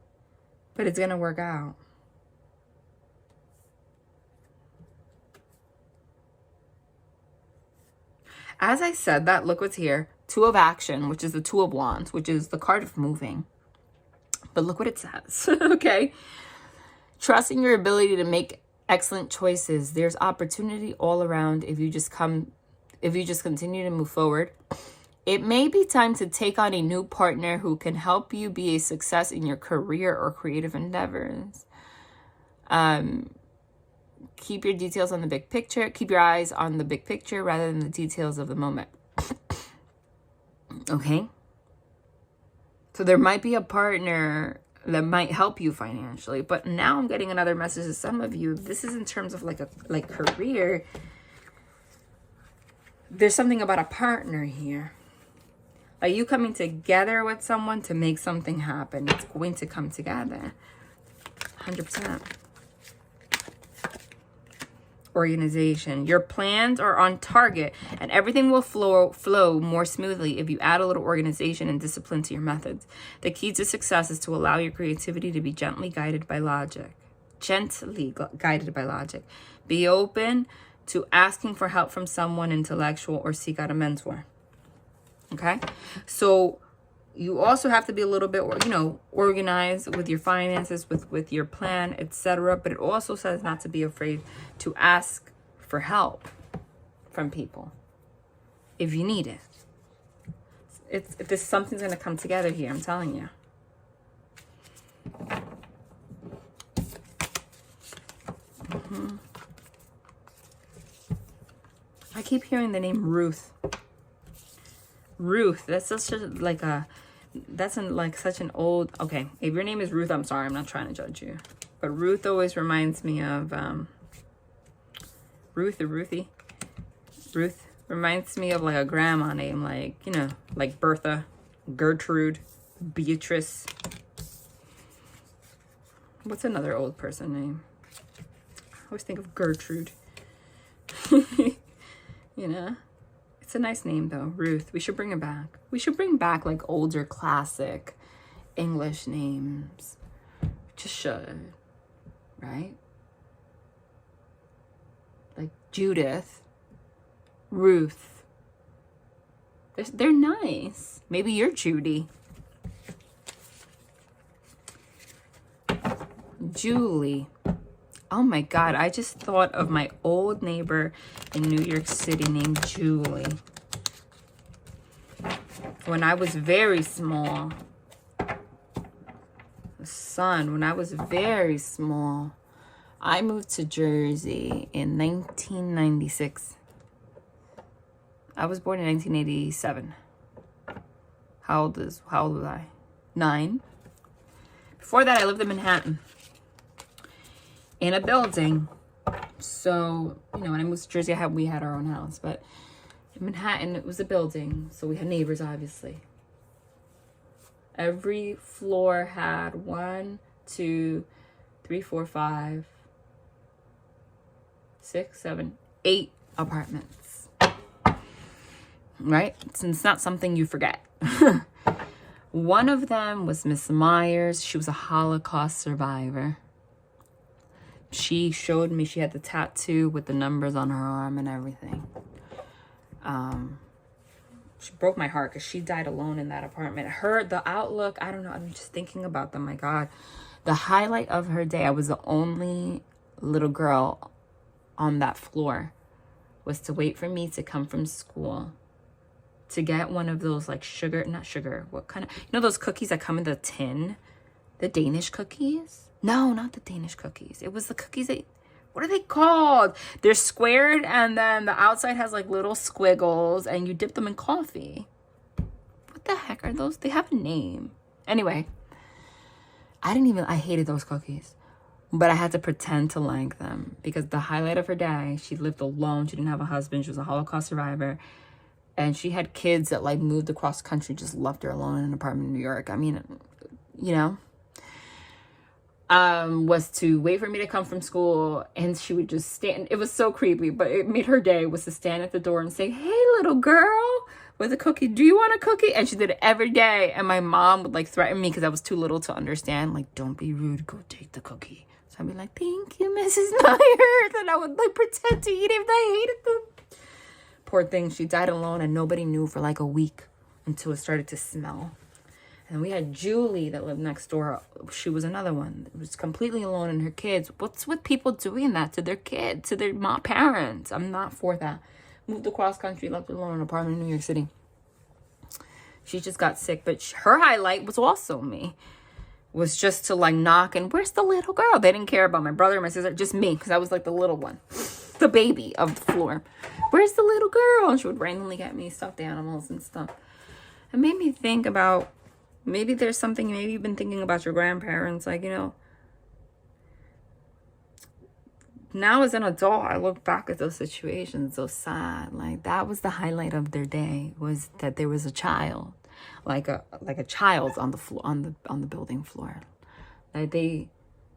But it's going to work out. As I said that, look what's here. Two of Action, which is the Two of Wands, which is the card of moving. But look what it says, okay? Trusting your ability to make excellent choices. There's opportunity all around if you just continue to move forward. It may be time to take on a new partner who can help you be a success in your career or creative endeavors. Keep your details on the big picture. Keep your eyes on the big picture rather than the details of the moment. Okay? So there might be a partner that might help you financially. But now I'm getting another message to some of you. This is in terms of like career. There's something about a partner here. Are you coming together with someone to make something happen? It's going to come together. 100%. Organization. Your plans are on target and everything will flow more smoothly if you add a little organization and discipline to your methods. The key to success is to allow your creativity to be gently guided by logic. Be open to asking for help from someone intellectual or seek out a mentor. Okay? So you also have to be a little bit, organized with your finances, with your plan, etc. But it also says not to be afraid to ask for help from people if you need it. Something's going to come together here, I'm telling you. I keep hearing the name Ruth. Ruth, that's such an old, okay, if your name is Ruth, I'm sorry, I'm not trying to judge you, but Ruth always reminds me of Ruth reminds me of like a grandma name, like Bertha, Gertrude, Beatrice. What's another old person name? I always think of Gertrude. It's a nice name though, Ruth. We should bring it back. We should bring back like older classic English names. Just should, right? Like Judith, Ruth. They're nice. Maybe you're Judy. Julie. Oh my God, I just thought of my old neighbor in New York City named Julie. When I was very small, when I was very small, I moved to Jersey in 1996. I was born in 1987. How old was I? 9. Before that, I lived in Manhattan. In a building. So, when I moved to Jersey, we had our own house. But in Manhattan, it was a building. So we had neighbors, obviously. Every floor had 1, 2, 3, 4, 5, 6, 7, 8 apartments. Right? It's not something you forget. One of them was Miss Myers. She was a Holocaust survivor. She showed me, she had the tattoo with the numbers on her arm and everything. She broke my heart because she died alone in that apartment. The outlook, I don't know. I'm just thinking about them. My God. The highlight of her day, I was the only little girl on that floor, was to wait for me to come from school to get one of those what kind of, those cookies that come in the tin? The Danish cookies? No, not the Danish cookies. It was the cookies what are they called? They're squared and then the outside has like little squiggles and you dip them in coffee. What the heck are those? They have a name. Anyway, I hated those cookies. But I had to pretend to like them because the highlight of her day, she lived alone. She didn't have a husband. She was a Holocaust survivor. And she had kids that like moved across country, just left her alone in an apartment in New York. I mean, you know, was to wait for me to come from school, and she would just stand. It was so creepy, but it made her day, was to stand at the door and say, "Hey, little girl, with a cookie. Do you want a cookie?" And she did it every day. And my mom would like threaten me because I was too little to understand. Like, "Don't be rude. Go take the cookie." So I'd be like, "Thank you, Mrs. Myers." And I would like pretend to eat it if I hated them. Poor thing. She died alone and nobody knew for like a week until it started to smell. And we had Julie that lived next door. She was another one. It was completely alone, and her kids. What's with people doing that to their kids, to their parents? I'm not for that. Moved across country, left alone in an apartment in New York City. She just got sick, but her highlight was also me. Was just to like knock and, "Where's the little girl?" They didn't care about my brother or my sister, just me, because I was like the little one, the baby of the floor. "Where's the little girl?" And she would randomly get me stuffed animals and stuff. It made me think about, maybe there's something, maybe you've been thinking about your grandparents, like, you know, now as an adult, I look back at those situations so sad. Like, that was the highlight of their day, was that there was a child, like a child on the floor, on the building floor. Like, they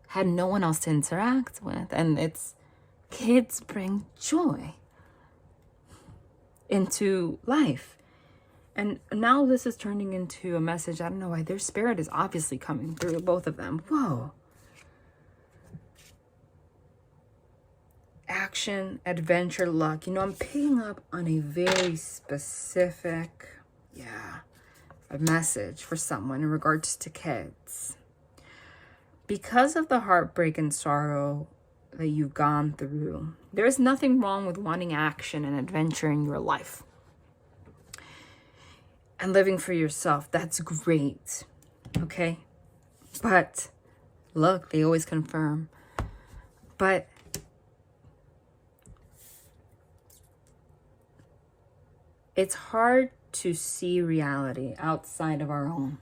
had no one else to interact with. And it's, kids bring joy into life. And now this is turning into a message. I don't know why. Their spirit is obviously coming through, both of them. Whoa. Action, adventure, luck. You know, I'm picking up on a very specific, a message for someone in regards to kids. Because of the heartbreak and sorrow that you've gone through, there is nothing wrong with wanting action and adventure in your life. And living for yourself. That's great. Okay? But, look, they always confirm. But it's hard to see reality outside of our own.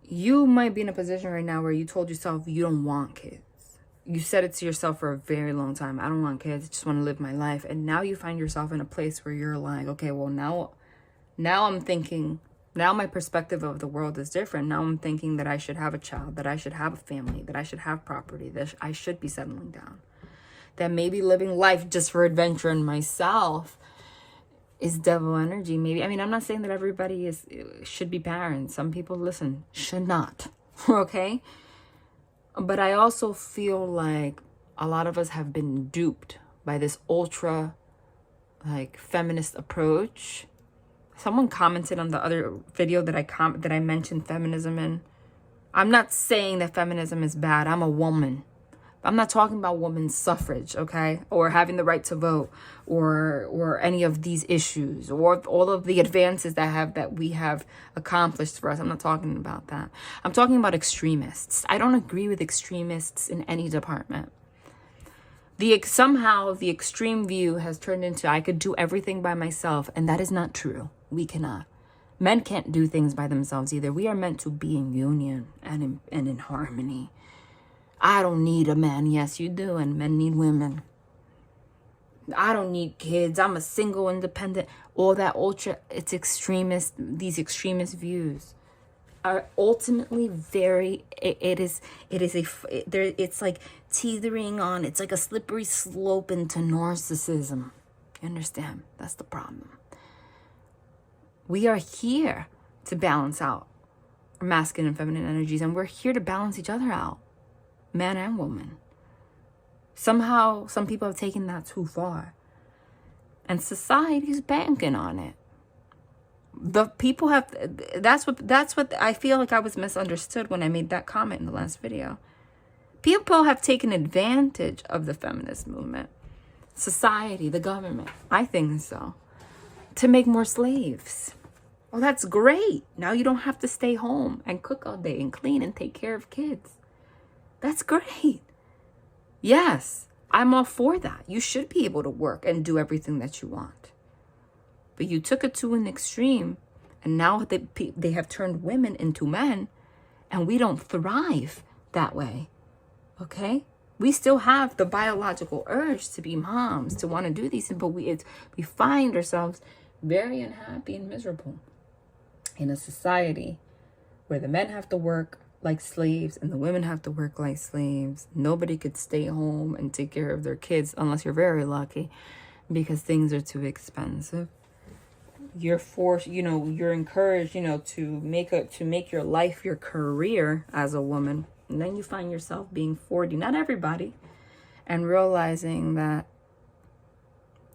You might be in a position right now where you told yourself you don't want kids. You said it to yourself for a very long time. "I don't want kids. I just want to live my life." And now you find yourself in a place where you're like, okay, well, now I'm thinking, now my perspective of the world is different. Now I'm thinking that I should have a child, that I should have a family, that I should have property, that I should be settling down. That maybe living life just for adventure and myself is devil energy. Maybe, I mean, I'm not saying that everybody should be parents. Some people, listen, should not. Okay? But I also feel like a lot of us have been duped by this ultra, like, feminist approach. Someone commented on the other video that I mentioned feminism in. I'm not saying that feminism is bad. I'm a woman. I'm not talking about women's suffrage, okay? Or having the right to vote, or any of these issues, or all of the advances that we have accomplished for us. I'm not talking about that. I'm talking about extremists. I don't agree with extremists in any department. Somehow the extreme view has turned into, I could do everything by myself, and that is not true. We cannot. Men can't do things by themselves either. We are meant to be in union and in harmony. I don't need a man. Yes, you do. And men need women. I don't need kids. I'm a single, independent. All that it's extremist. These extremist views are ultimately it's like teetering on. It's like a slippery slope into narcissism. You understand? That's the problem. We are here to balance out masculine and feminine energies, and we're here to balance each other out. Man and woman. Somehow, some people have taken that too far. And society's banking on it. The people have, that's what I feel like I was misunderstood when I made that comment in the last video. People have taken advantage of the feminist movement. Society, the government, I think so. To make more slaves. Well, that's great. Now you don't have to stay home and cook all day and clean and take care of kids. That's great. Yes, I'm all for that. You should be able to work and do everything that you want. But you took it to an extreme, and now they have turned women into men, and we don't thrive that way. Okay? We still have the biological urge to be moms, to want to do these things, but we find ourselves very unhappy and miserable in a society where the men have to work like slaves and the women have to work like slaves. Nobody could stay home and take care of their kids unless you're very lucky, because things are too expensive. You're forced, you're encouraged, to make your life your career as a woman. And then you find yourself being 40, not everybody, and realizing that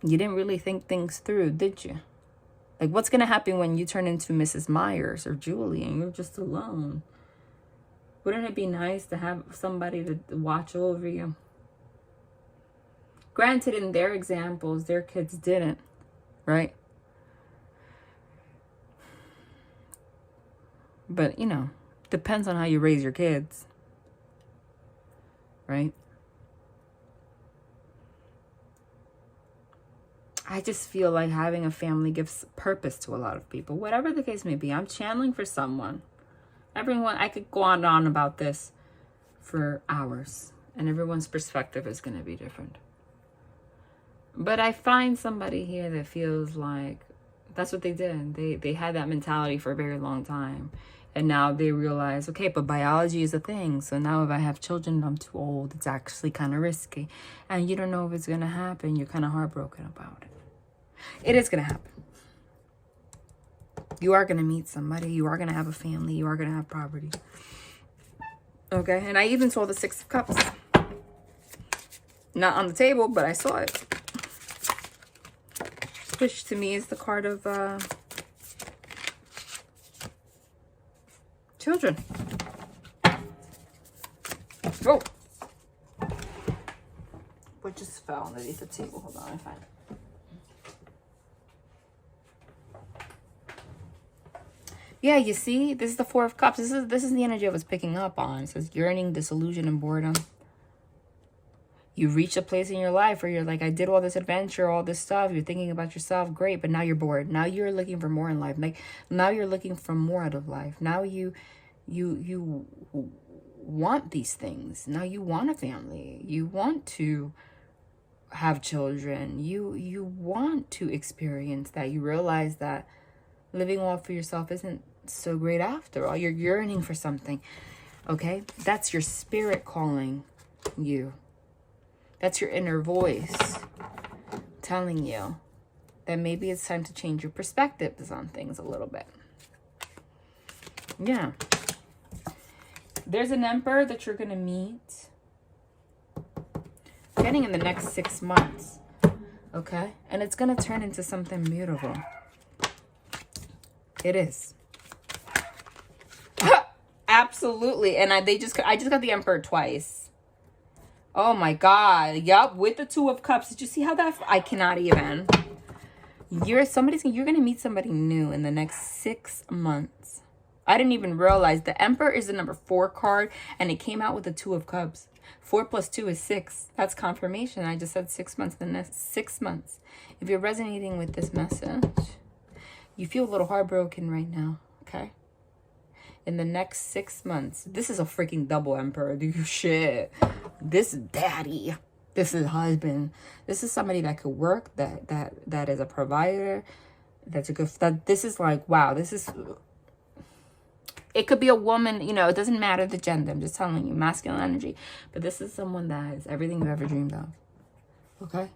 you didn't really think things through, did you? Like, what's going to happen when you turn into Mrs. Myers or Julie and you're just alone? Wouldn't it be nice to have somebody to watch over you? Granted, in their examples, their kids didn't, right? But, depends on how you raise your kids, right? I just feel like having a family gives purpose to a lot of people, whatever the case may be. I'm channeling for someone. Everyone, I could go on and on about this for hours, and everyone's perspective is going to be different. But I find somebody here that feels like that's what they did. They had that mentality for a very long time. And now they realize, okay, but biology is a thing. So now if I have children, I'm too old. It's actually kind of risky. And you don't know if it's going to happen. You're kind of heartbroken about it. It is going to happen. You are going to meet somebody. You are going to have a family. You are going to have property. Okay? And I even saw the Six of Cups. Not on the table, but I saw it. Which to me is the card of children. Oh! What just fell underneath the table? Hold on, I find it. Yeah, you see, this is the Four of Cups. This is the energy I was picking up on. It says yearning, disillusion, and boredom. You reach a place in your life where you're like, I did all this adventure, all this stuff. You're thinking about yourself, great, but now you're bored. Now you're looking for more in life. Like now you're looking for more out of life. Now you want these things. Now you want a family. You want to have children. You want to experience that. You realize that living all for yourself isn't so great after all. You're yearning for something. Okay? That's your spirit calling you. That's your inner voice telling you that maybe it's time to change your perspectives on things a little bit. Yeah. There's an Emperor that you're going to meet getting in the next 6 months. Okay? And it's going to turn into something beautiful. It is. Absolutely. And I just got the Emperor twice. Oh my God. Yup. With the Two of Cups. Did you see how that... I cannot even. You're going to meet somebody new in the next 6 months. I didn't even realize the Emperor is the number 4 card. And it came out with the Two of Cups. 4 plus 2 is 6. That's confirmation. I just said 6 months. The next 6 months. If you're resonating with this message, you feel a little heartbroken right now. Okay? In the next 6 months. This is a freaking double Emperor, dude. Shit. This is daddy. This is husband. This is somebody that could work, that is a provider. That's a good... This is like, wow. This is... It could be a woman, it doesn't matter the gender. I'm just telling you, masculine energy. But this is someone that has everything you've ever dreamed of. Okay?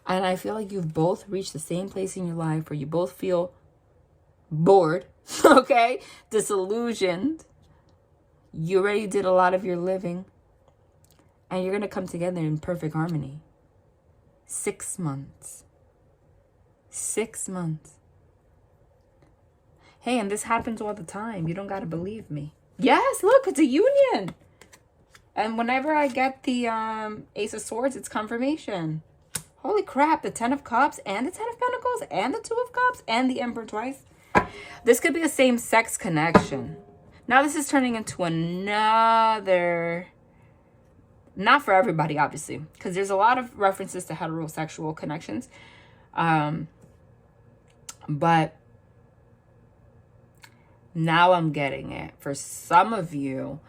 And I feel like you've both reached the same place in your life where you both feel bored, okay? Disillusioned. You already did a lot of your living. And you're going to come together in perfect harmony. 6 months. 6 months. Hey, and this happens all the time. You don't got to believe me. Yes, look, it's a union. And whenever I get the Ace of Swords, it's confirmation. Holy crap, the 10 of Cups and the 10 of Pentacles and the 2 of Cups and the Emperor twice. This could be a same-sex connection. Now this is turning into another... Not for everybody, obviously, because there's a lot of references to heterosexual connections. But now I'm getting it. For some of you,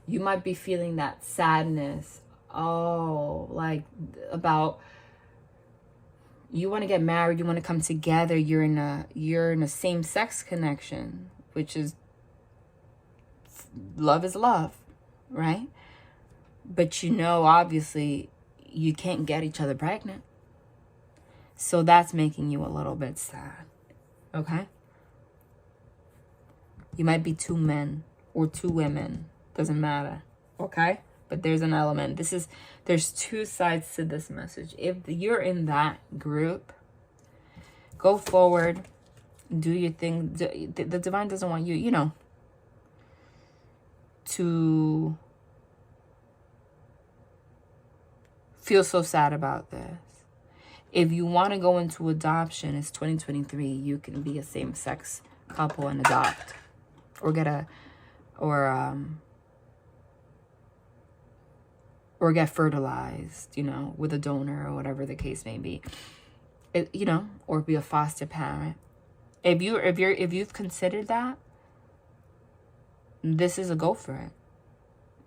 You might be feeling that sadness. Oh, like about you want to get married, you want to come together, you're in a same-sex connection, which is love is love, right? But you know, obviously, you can't get each other pregnant. So that's making you a little bit sad, okay? You might be 2 men or 2 women, doesn't matter, okay? But there's an element. There's 2 sides to this message. If you're in that group, go forward, do your thing. The divine doesn't want you, you know, to feel so sad about this. If you want to go into adoption, it's 2023. You can be a same-sex couple and adopt, or get fertilized, you know, with a donor or whatever the case may be. You know, or be a foster parent. If you've considered that, this is a go for it.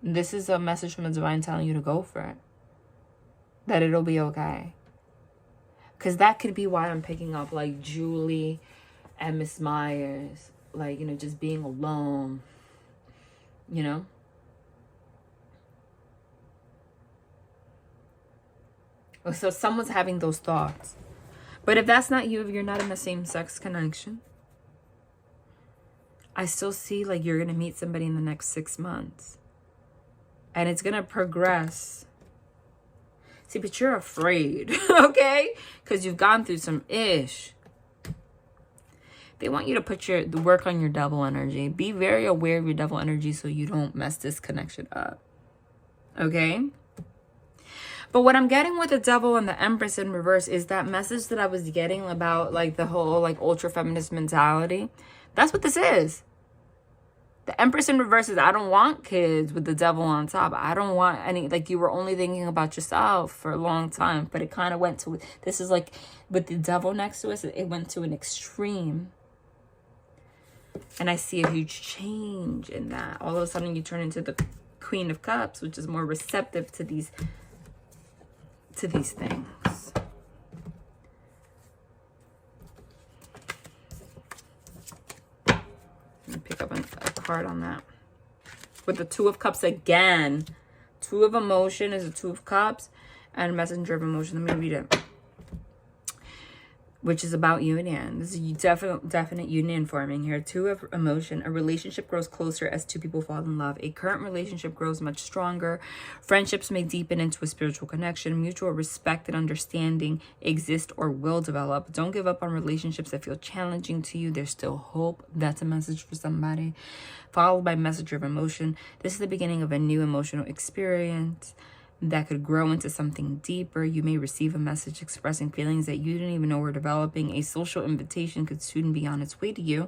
This is a message from the divine telling you to go for it. That it'll be okay. Because that could be why I'm picking up like Julie and Miss Myers. Like, you know, just being alone. You know? So someone's having those thoughts. But if that's not you, if you're not in the same sex connection, I still see like you're going to meet somebody in the next 6 months. And it's going to progress. See, but you're afraid, okay? Because you've gone through some ish. They want you to put the work on your devil energy. Be very aware of your devil energy so you don't mess this connection up. Okay? But what I'm getting with the devil and the empress in reverse is that message that I was getting about like the whole like ultra feminist mentality. That's what this is. The empress in reverse is I don't want kids with the devil on top. I don't want any, like you were only thinking about yourself for a long time. But it kind of went to, this is like with the devil next to us, it went to an extreme. And I see a huge change in that. All of a sudden you turn into the Queen of Cups, which is more receptive to these things. Let me pick up a card on that. With the 2 of Cups again. 2 of emotion is a 2 of Cups. And messenger of emotion. Let me read it. Which is about union. This is definite union forming here. 2 of emotion. A relationship grows closer as 2 people fall in love. A current relationship grows much stronger. Friendships may deepen into a spiritual connection. Mutual respect and understanding exist or will develop. Don't give up on relationships that feel challenging to you. There's still hope. That's a message for somebody. Followed by messenger of emotion. This is the beginning of a new emotional experience that could grow into something deeper. You may receive a message expressing feelings that you didn't even know were developing. A social invitation could soon be on its way to you.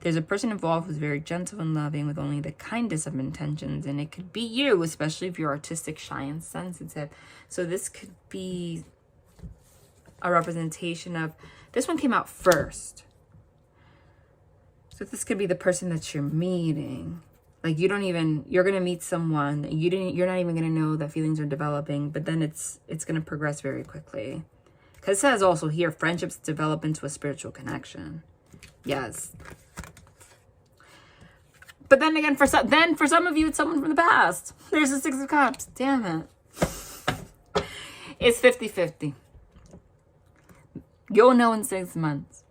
There's a person involved who's very gentle and loving with only the kindest of intentions, and it could be you, especially if you're artistic, shy, and sensitive. So this could be a representation of, this one came out first. So this could be the person that you're meeting. Like you're going to meet someone, you're not even going to know that feelings are developing, but then it's going to progress very quickly. Because it says also here, friendships develop into a spiritual connection. Yes. But then again, for some of you, it's someone from the past. There's the 6 of Cups. Damn it. It's 50-50. You'll know in 6 months.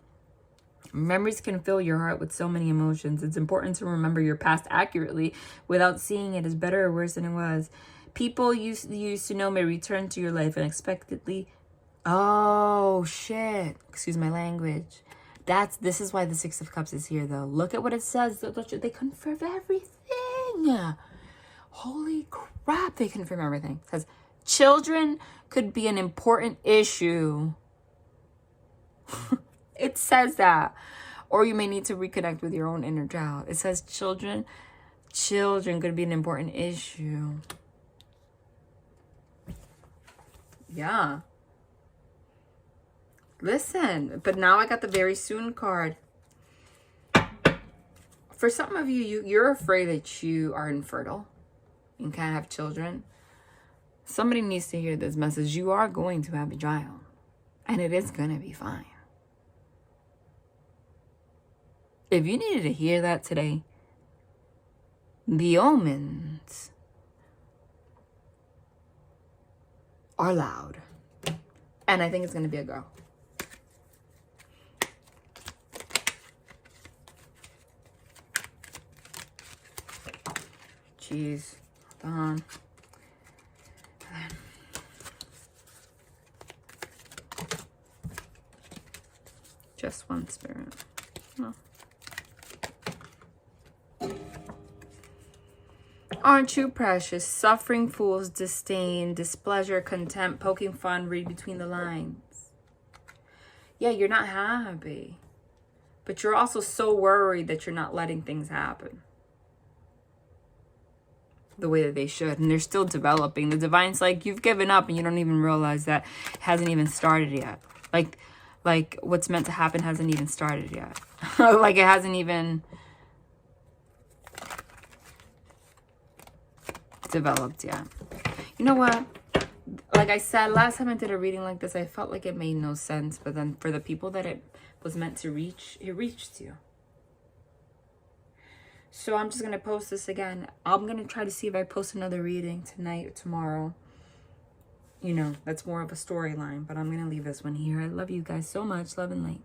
Memories can fill your heart with so many emotions. It's important to remember your past accurately without seeing it as better or worse than it was. People you used to know may return to your life unexpectedly. Oh, shit. Excuse my language. This is why the 6 of Cups is here, though. Look at what it says. They confirm everything. Holy crap, they confirm everything. It says, children could be an important issue. It says that. Or you may need to reconnect with your own inner child. It says children could be an important issue. Yeah. Listen, but now I got the very soon card. For some of you, you're afraid that you are infertile. and can't have children, somebody needs to hear this message. You are going to have a child, and it is going to be fine. If you needed to hear that today, the omens are loud. And I think it's going to be a girl. Jeez. Hold on. Just one spirit. No. Aren't you precious? Suffering fools, disdain, displeasure, contempt, poking fun, read between the lines. Yeah, you're not happy. But you're also so worried that you're not letting things happen the way that they should. And they're still developing. The divine's like, you've given up and you don't even realize that it hasn't even started yet. Like what's meant to happen hasn't even started yet. Like it hasn't even developed yet. You know what? Like I said, last time I did a reading like this, I felt like it made no sense. But then for the people that it was meant to reach, it reached you. So I'm just going to post this again. I'm going to try to see if I post another reading tonight or tomorrow. You know, that's more of a storyline. But I'm going to leave this one here. I love you guys so much. Love and light.